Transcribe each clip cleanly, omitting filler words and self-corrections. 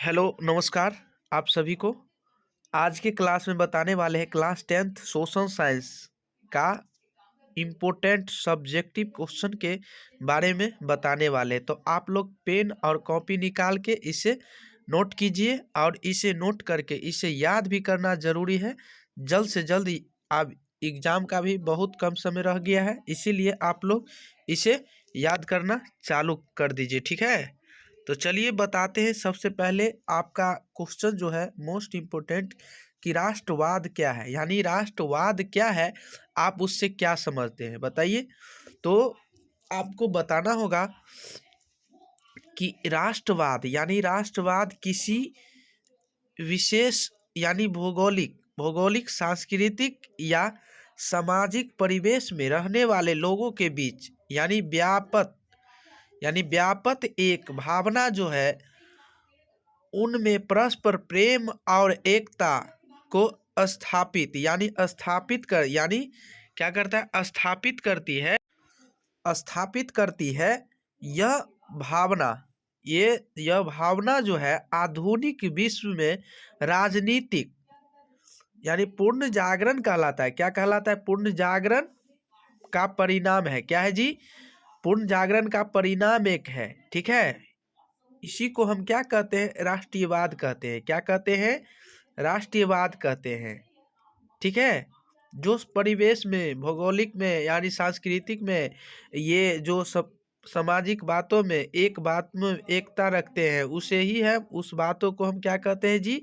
Hello नमस्कार आप सभी को। आज के क्लास में बताने वाले हैं क्लास 10th सोशल साइंस का इम्पोर्टेंट सब्जेक्टिव क्वेश्चन के बारे में बताने वाले हैं। तो आप लोग पेन और कॉपी निकाल के इसे नोट कीजिए और इसे नोट करके इसे याद भी करना ज़रूरी है। जल्द से जल्द आप एग्ज़ाम का भी बहुत कम समय रह गया है, इसीलिए आप लोग इसे याद करना चालू कर दीजिए, ठीक है। तो चलिए बताते हैं। सबसे पहले आपका क्वेश्चन जो है मोस्ट इम्पोर्टेंट कि राष्ट्रवाद क्या है, यानी राष्ट्रवाद क्या है, आप उससे क्या समझते हैं बताइए। तो आपको बताना होगा कि राष्ट्रवाद यानी राष्ट्रवाद किसी विशेष यानी भौगोलिक सांस्कृतिक या सामाजिक परिवेश में रहने वाले लोगों के बीच यानी व्यापक एक भावना जो है उनमें परस्पर प्रेम और एकता को स्थापित क्या करता है, स्थापित करती है। यह भावना यह भावना जो है आधुनिक विश्व में राजनीतिक यानी पूर्ण जागरण कहलाता है। क्या कहलाता है? पूर्ण जागरण का परिणाम है। क्या है जी? पूर्ण जागरण का परिणाम एक है, ठीक है। इसी को हम क्या कहते हैं? राष्ट्रीयवाद कहते हैं। क्या कहते हैं? राष्ट्रीयवाद कहते हैं, ठीक है। जो परिवेश में भौगोलिक में यानी सांस्कृतिक में ये जो सब सामाजिक बातों में एक बात में एकता रखते हैं उसे ही है, उस बातों को हम क्या कहते हैं जी?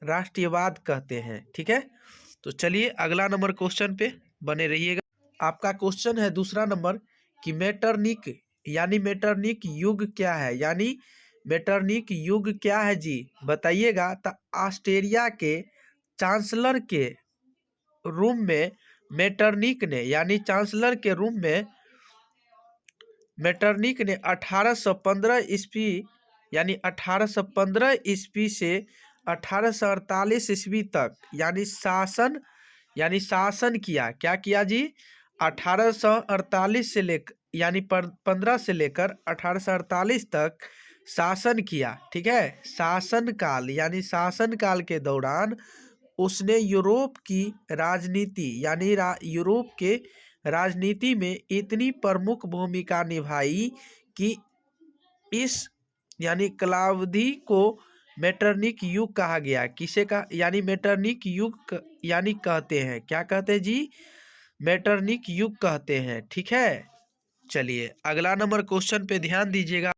राष्ट्रीयवाद कहते हैं, ठीक है। तो चलिए अगला नंबर क्वेश्चन पे बने रहिएगा। आपका क्वेश्चन है दूसरा नंबर कि मेटरनिक युग क्या है, यानी मेटरनिक युग क्या है जी बताइएगा। तो ऑस्ट्रेलिया के चांसलर के रूम में मेटरनिक ने यानी चांसलर के रूम में मेटरनिक ने 1815 ईस्वी यानी 1815 ईस्वी से 1848 ईस्वी तक शासन किया। क्या किया जी? 1848 से लेकर यानी 15 से लेकर 1848 तक शासन किया, ठीक है। शासन काल के दौरान उसने यूरोप की राजनीति यूरोप के राजनीति में इतनी प्रमुख भूमिका निभाई कि इस यानी कालावधि को मेटरनिक युग कहा गया। किसे का यानी मेटरनिक युग यानी कहते हैं, क्या कहते हैं जी? मेटरनिक युग कहते हैं, ठीक है। चलिए अगला नंबर क्वेश्चन पे ध्यान दीजिएगा।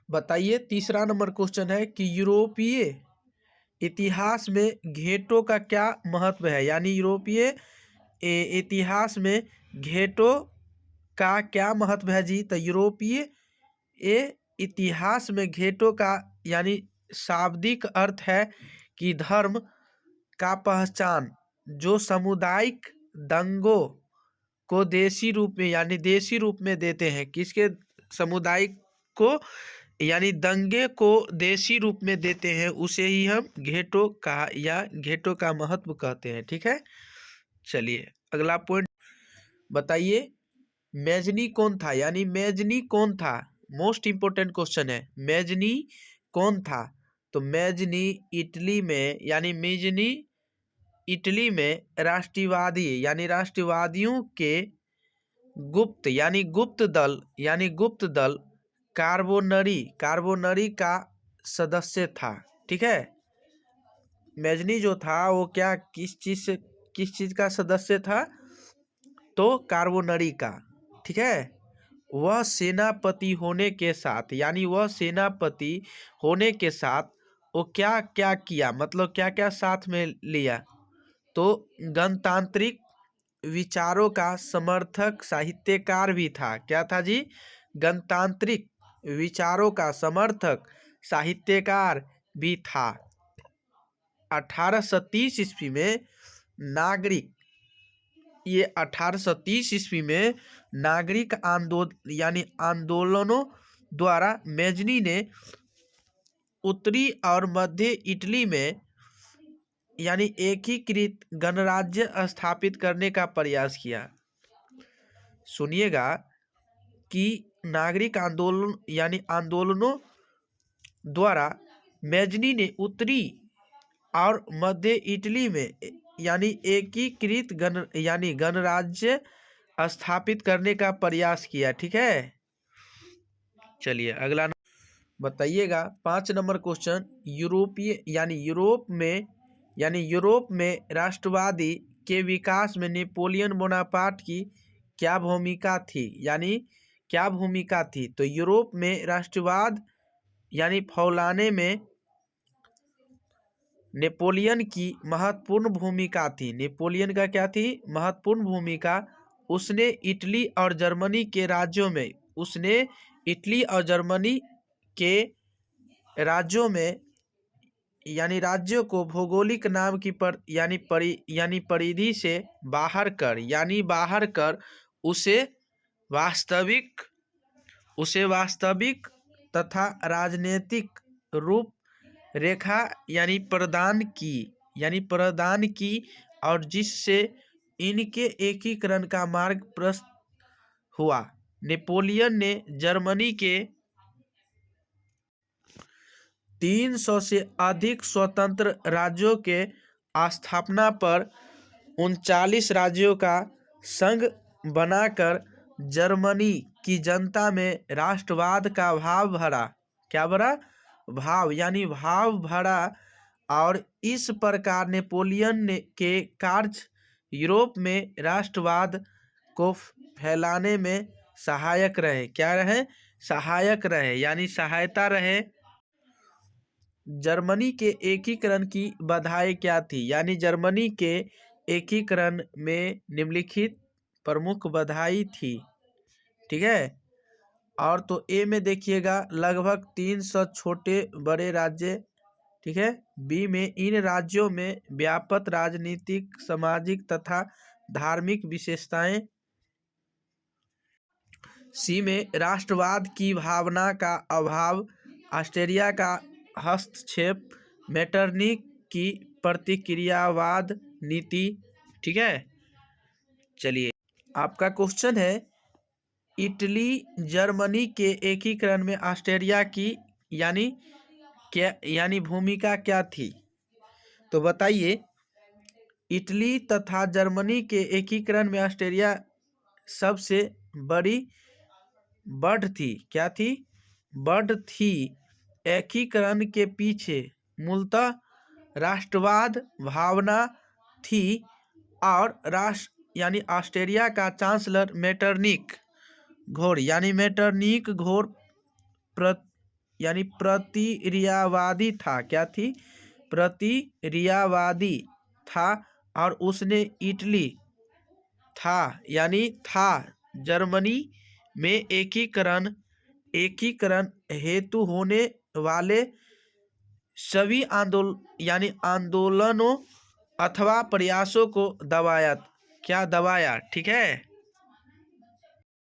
बताइए तीसरा नंबर क्वेश्चन है कि यूरोपीय इतिहास में घेटों का क्या महत्व है, यानी यूरोपीय इतिहास में घेटों का क्या महत्व है जी। तो यूरोपीय इतिहास में घेटों का यानी शाब्दिक अर्थ है कि धर्म का पहचान जो सामुदायिक दंगों को देशी रूप में देते हैं। किसके? सामुदायिक को यानी दंगे को देशी रूप में देते हैं, उसे ही हम घेटो का महत्व कहते हैं, ठीक है। चलिए अगला पॉइंट बताइए। मेजनी कौन था, यानी मेजनी कौन था? मोस्ट इंपोर्टेंट क्वेश्चन है, मेजनी कौन था। तो मेजनी इटली में राष्ट्रवादियों के गुप्त दल कार्बोनरी का सदस्य था, ठीक है। मेजनी जो था वो किस चीज का सदस्य था? तो कार्बोनरी का, ठीक है। वह सेनापति होने के साथ वो क्या क्या किया, मतलब क्या क्या साथ में लिया। तो गणतांत्रिक विचारों का समर्थक साहित्यकार भी था। क्या था जी? गणतांत्रिक विचारों का समर्थक साहित्यकार भी था। 1830 ईस्वी में नागरिक आंदोलनों द्वारा मेजनी ने उत्तरी और मध्य इटली में यानी एकीकृत गणराज्य स्थापित करने का प्रयास किया। सुनिएगा कि नागरिक आंदोलनों द्वारा मैजनी ने उत्तरी और मध्य इटली में यानी एकीकृत गणराज्य स्थापित करने का प्रयास किया। ठीक है, चलिए अगला बताइएगा 5 नंबर क्वेश्चन। यूरोप में राष्ट्रवादी के विकास में नेपोलियन बोनापार्ट की क्या भूमिका थी, तो यूरोप में राष्ट्रवाद फैलाने में नेपोलियन की महत्वपूर्ण भूमिका थी। नेपोलियन का क्या थी? महत्वपूर्ण भूमिका। उसने इटली और जर्मनी के राज्यों में राज्यों को भौगोलिक नाम की परिधि से बाहर कर उसे वास्तविक तथा राजनीतिक रूप रेखा प्रदान की और जिससे इनके एकीकरण का मार्ग प्रशस्त हुआ। नेपोलियन ने जर्मनी के 300 से अधिक स्वतंत्र राज्यों के स्थापना पर 39 राज्यों का संघ बनाकर जर्मनी की जनता में राष्ट्रवाद का भाव भरा। क्या भरा? भाव भरा। और इस प्रकार नेपोलियन के कार्य यूरोप में राष्ट्रवाद को फैलाने में सहायक रहे। क्या रहे? सहायक रहे, सहायता रहे। जर्मनी के एकीकरण की बाधाएं क्या थी? जर्मनी के एकीकरण में निम्नलिखित प्रमुख बाधाएं थी। ठीक है, और तो ए में देखिएगा लगभग 300 छोटे बड़े राज्य। ठीक है, बी में इन राज्यों में व्यापक राजनीतिक, सामाजिक तथा धार्मिक विशेषताएं। सी में राष्ट्रवाद की भावना का अभाव, ऑस्ट्रिया का हस्तक्षेप, मेटरनिख की प्रतिक्रियावाद नीति। ठीक है, चलिए आपका क्वेश्चन है इटली जर्मनी के एकीकरण में ऑस्ट्रिया की भूमिका क्या थी? तो बताइए, इटली तथा जर्मनी के एकीकरण में ऑस्ट्रिया सबसे बड़ी बढ़ थी। क्या थी? बढ़ थी। एकीकरण के पीछे मूलतः राष्ट्रवाद भावना थी और ऑस्ट्रिया का चांसलर मेटरनिख घोर प्रतिक्रियावादी था। क्या थी? प्रतिक्रियावादी था। और उसने इटली था जर्मनी में एकीकरण हेतु होने वाले सभी आंदोलनों अथवा प्रयासों को दबाया। क्या दबाया? ठीक है,